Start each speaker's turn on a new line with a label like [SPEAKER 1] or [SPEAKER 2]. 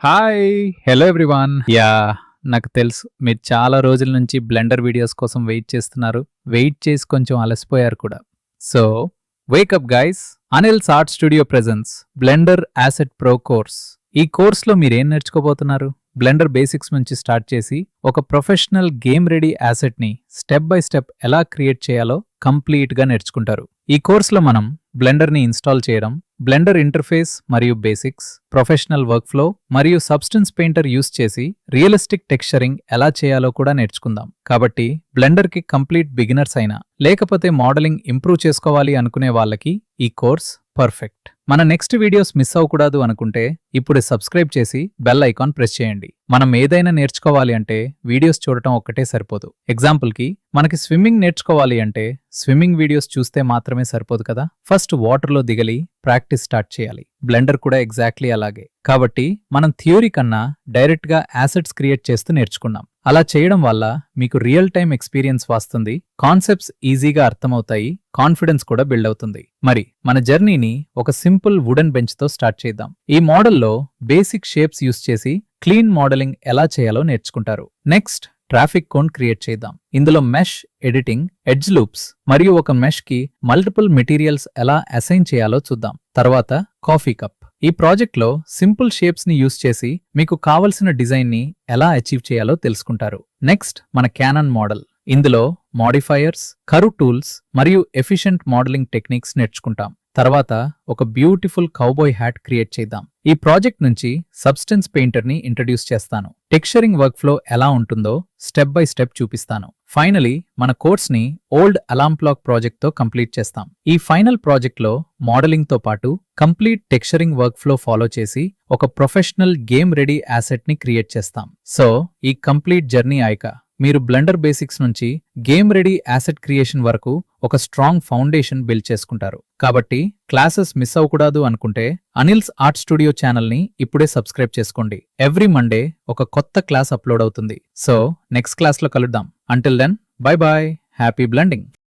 [SPEAKER 1] Hi! Hello everyone. నాకు తెలుసు మీరు చాలా రోజుల నుంచి బ్లెండర్ వీడియోస్ కోసం వెయిట్ చేస్తున్నారు. వెయిట్ చేసి కొంచెం అలసిపోయారు కూడా. So, wake up guys! Anil's art studio presents Blender asset pro course. ఈ కోర్స్‌లో మీరేం నేర్చుకోబోతున్నారు? బ్లెండర్ బేసిక్స్ నుంచి స్టార్ట్ చేసి ఒక ప్రొఫెషనల్ గేమ్ రెడీ అసెట్‌ని స్టెప్ బై స్టెప్ ఎలా క్రియేట్ చేయాలో కంప్లీట్‌గా నేర్చుకుంటారు. ఈ కోర్సులో మనం బ్లెండర్‌ని ఇన్స్టాల్ చేయడం, బ్లెండర్ ఇంటర్ఫేస్ మరియు బేసిక్స్, ప్రొఫెషనల్ వర్క్ఫ్లో మరియు సబ్స్టెన్స్ పెయింటర్ యూస్ చేసి రియలిస్టిక్ టెక్స్చరింగ్ ఎలా చేయాలో కూడా నేర్చుకుందాం. కాబట్టి బ్లెండర్‌కి కంప్లీట్ బిగినర్స్ అయినా లేకపోతే మోడలింగ్ ఇంప్రూవ్ చేసుకోవాలి అనుకునే వాళ్ళకి ఈ కోర్స్ పర్ఫెక్ట్. మన నెక్స్ట్ వీడియోస్ మిస్ అవ్వకూడదు అనుకుంటే ఇప్పుడే సబ్స్క్రైబ్ చేసి బెల్ ఐకాన్ ప్రెస్ చేయండి. మనం ఏదైనా నేర్చుకోవాలి అంటే వీడియోస్ చూడటం ఒక్కటే సరిపోదు. ఎగ్జాంపుల్కి మనకి స్విమ్మింగ్ నేర్చుకోవాలి అంటే స్విమ్మింగ్ వీడియోస్ చూస్తే మాత్రమే సరిపోదు కదా. ఫస్ట్ వాటర్లో దిగలి ప్రాక్టీస్ స్టార్ట్ చేయాలి. బ్లెండర్ కూడా ఎగ్జాక్ట్లీ అలాగే. కాబట్టి మనం థియరీ కన్నా డైరెక్ట్గా అసెట్స్ క్రియేట్ చేస్తూ నేర్చుకున్నాం. అలా చేయడం వల్ల మీకు రియల్ టైం ఎక్స్పీరియన్స్ వస్తుంది, కాన్సెప్ట్స్ ఈజీగా అర్థమవుతాయి, కాన్ఫిడెన్స్ కూడా బిల్డ్ అవుతుంది. మరి మన జర్నీని ఒక సింపుల్ వుడెన్ బెంచ్తో స్టార్ట్ చేద్దాం. ఈ మోడల్లో బేసిక్ షేప్స్ యూస్ చేసి క్లీన్ మోడలింగ్ ఎలా చేయాలో నేర్చుకుంటారు. నెక్స్ట్ ట్రాఫిక్ కోన్ క్రియేట్ చేద్దాం. ఇందులో మెష్ ఎడిటింగ్, ఎడ్జ్ లూప్స్ మరియు ఒక మెష్ కి మల్టిపుల్ మెటీరియల్స్ ఎలా అసైన్ చేయాలో చూద్దాం. తర్వాత కాఫీ కప్. ఈ ప్రాజెక్ట్లో సింపుల్ షేప్స్ ని యూస్ చేసి మీకు కావలసిన డిజైన్ ని ఎలా అచీవ్ చేయాలో తెలుసుకుంటారు. నెక్స్ట్ మన క్యానన్ మోడల్. ఇందులో మోడిఫైయర్స్, కర్వ్ టూల్స్ మరియు ఎఫిషియెంట్ మోడలింగ్ టెక్నిక్స్ నేర్చుకుంటాం. తర్వాత ఒక బ్యూటిఫుల్ కౌబాయ్ హ్యాట్ క్రియేట్ చేద్దాం. ఈ ప్రాజెక్ట్ నుంచి సబ్స్టెన్స్ పెయింటర్ ని ఇంట్రడ్యూస్ చేస్తాను. టెక్స్చరింగ్ వర్క్ ఫ్లో ఎలా ఉంటుందో స్టెప్ బై స్టెప్ చూపిస్తాను. ఫైనలీ మన కోర్స్ ని ఓల్డ్ అలామ్ క్లాక్ ప్రాజెక్ట్ తో కంప్లీట్ చేస్తాం. ఈ ఫైనల్ ప్రాజెక్ట్ లో మోడలింగ్ తో పాటు complete texturing work flow follow చేసి ఒక ప్రొఫెషనల్ గేమ్ రెడీ అసెట్ ని క్రియేట్ చేస్తాం. సో ఈ కంప్లీట్ జర్నీ అయ్యాక మీరు బ్లెండర్ బేసిక్స్ నుంచి గేమ్ రెడీ అసెట్ క్రియేషన్ వరకు ఒక స్ట్రాంగ్ ఫౌండేషన్ బిల్డ్ చేసుకుంటారు. కాబట్టి క్లాసెస్ మిస్ అవ్వకూడదు అనుకుంటే అనిల్స్ ఆర్ట్ స్టూడియో ఛానల్ని ఇప్పుడే సబ్స్క్రైబ్ చేసుకోండి. ఎవ్రీ మండే ఒక కొత్త క్లాస్ అప్లోడ్ అవుతుంది. సో నెక్స్ట్ క్లాస్లో కలుద్దాం. Until then bye bye, happy blending.